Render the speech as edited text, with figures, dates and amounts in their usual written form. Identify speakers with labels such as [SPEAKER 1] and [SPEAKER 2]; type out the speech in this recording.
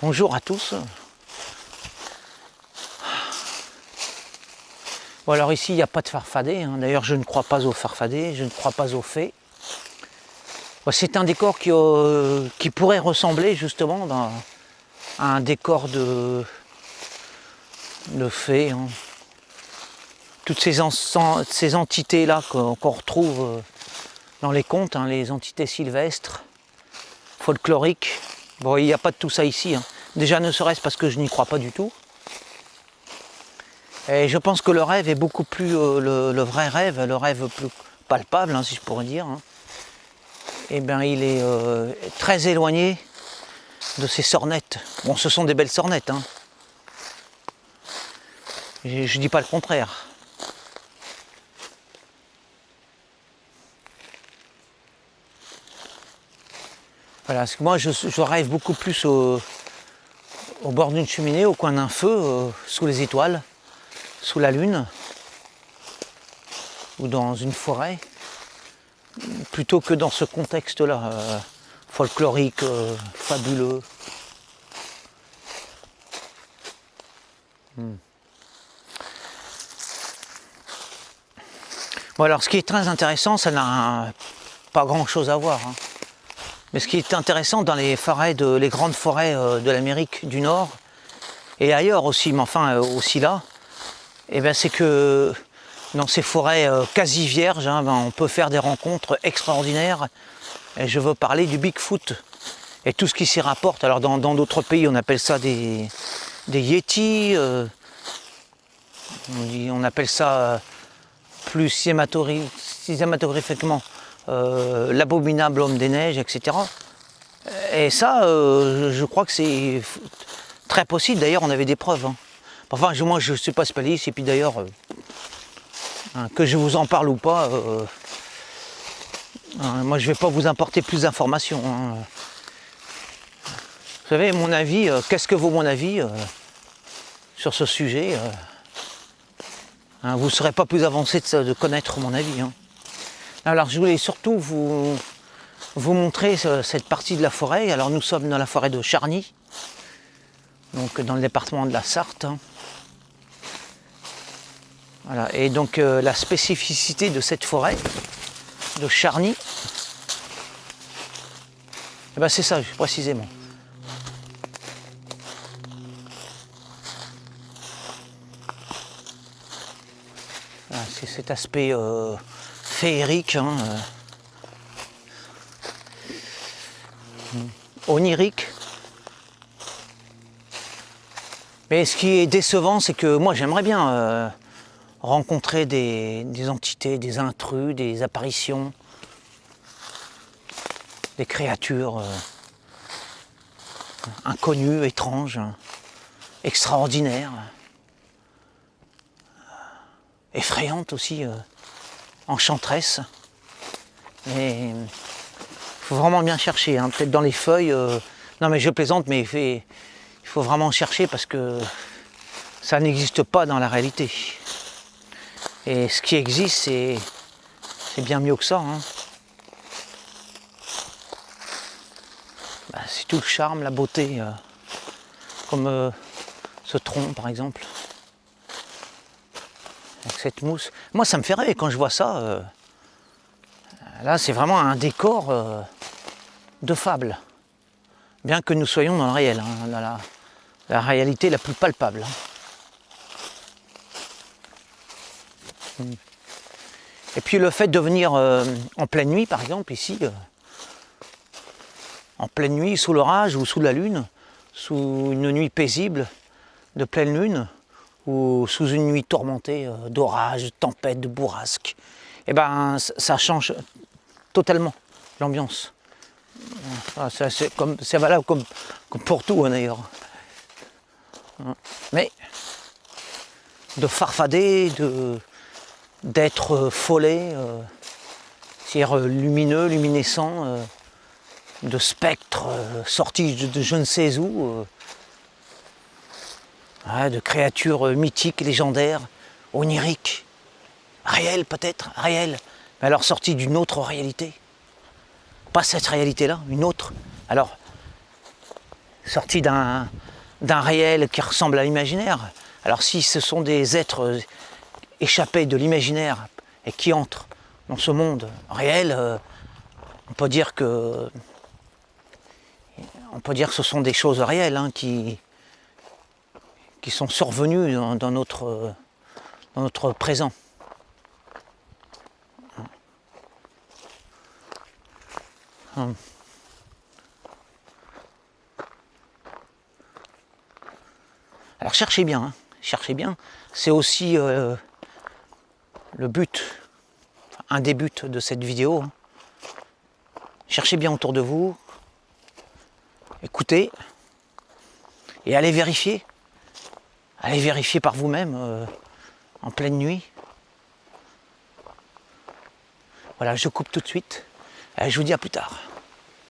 [SPEAKER 1] Bonjour à tous. Bon alors ici il n'y a pas de farfadet, hein. D'ailleurs je ne crois pas aux farfadets, je ne crois pas aux fées. Bon, c'est un décor qui pourrait ressembler justement à un décor de fées. Hein. Toutes ces entités-là qu'on retrouve dans les contes, hein, les entités sylvestres, folkloriques. Bon, il n'y a pas de tout ça ici. Hein. Déjà ne serait-ce parce que je n'y crois pas du tout. Et je pense que le rêve est beaucoup plus, le vrai rêve, le rêve plus palpable, hein, si je pourrais dire, hein, eh bien il est très éloigné de ces sornettes. Bon, ce sont des belles sornettes, hein. Je dis pas le contraire. Voilà, parce que moi je rêve beaucoup plus au bord d'une cheminée, au coin d'un feu, sous les étoiles, sous la lune, ou dans une forêt, plutôt que dans ce contexte-là, folklorique, fabuleux. Bon alors ce qui est très intéressant, ça n'a pas grand chose à voir, hein. Mais ce qui est intéressant dans les forêts, les grandes forêts de l'Amérique du Nord, et ailleurs aussi, mais enfin aussi là, eh ben, c'est que dans ces forêts quasi vierges, hein, ben, on peut faire des rencontres extraordinaires. Et je veux parler du Bigfoot et tout ce qui s'y rapporte. Alors dans d'autres pays, on appelle ça des yétis, on appelle ça plus cinématographiquement l'abominable homme des neiges, etc. Et ça, je crois que c'est très possible. D'ailleurs, on avait des preuves. Hein. Enfin, moi, je ne suis pas spécialiste. Et puis d'ailleurs, hein, que je vous en parle ou pas, moi, je ne vais pas vous apporter plus d'informations. Hein. Vous savez, mon avis, qu'est-ce que vaut mon avis sur ce sujet hein, vous ne serez pas plus avancé de connaître mon avis. Hein. Alors, je voulais surtout vous montrer cette partie de la forêt. Alors, nous sommes dans la forêt de Charny, donc dans le département de la Sarthe. Hein. Voilà. Et donc, la spécificité de cette forêt de Charny, eh ben, c'est ça, précisément. Voilà, c'est cet aspect féerique, hein, onirique. Mais ce qui est décevant, c'est que moi j'aimerais bien rencontrer des entités, des intrus, des apparitions, des créatures inconnues, étranges, extraordinaires, effrayantes aussi, enchanteresses. Mais il faut vraiment bien chercher, hein. Peut-être dans les feuilles. Non mais je plaisante, mais il faut vraiment chercher parce que ça n'existe pas dans la réalité. Et ce qui existe, c'est bien mieux que ça. Hein. Bah, c'est tout le charme, la beauté, comme ce tronc par exemple, avec cette mousse. Moi ça me fait rêver quand je vois ça. Là c'est vraiment un décor de fable. Bien que nous soyons dans le réel, hein, dans la réalité la plus palpable. Hein. Et puis le fait de venir en pleine nuit, par exemple, ici, en pleine nuit, sous l'orage ou sous la lune, sous une nuit paisible, de pleine lune, ou sous une nuit tourmentée d'orage, de tempête, de bourrasque, eh ben ça change totalement l'ambiance. C'est valable comme pour tout, hein, d'ailleurs. Mais de farfader, d'être follet, c'est-à-dire lumineux, luminescent, de spectres sortis de je ne sais où, de créatures mythiques, légendaires, oniriques, réelles peut-être, réelles, mais alors sorties d'une autre réalité. Pas cette réalité-là, une autre. Alors, sorti d'un réel qui ressemble à l'imaginaire. Alors si ce sont des êtres échappés de l'imaginaire et qui entrent dans ce monde réel, on peut dire que ce sont des choses réelles hein, qui sont survenues dans notre présent. Alors cherchez bien, hein, cherchez bien. C'est aussi le but, un des buts de cette vidéo. Hein. Cherchez bien autour de vous, écoutez, et allez vérifier. Allez vérifier par vous-même en pleine nuit. Voilà, je coupe tout de suite. Je vous dis à plus tard.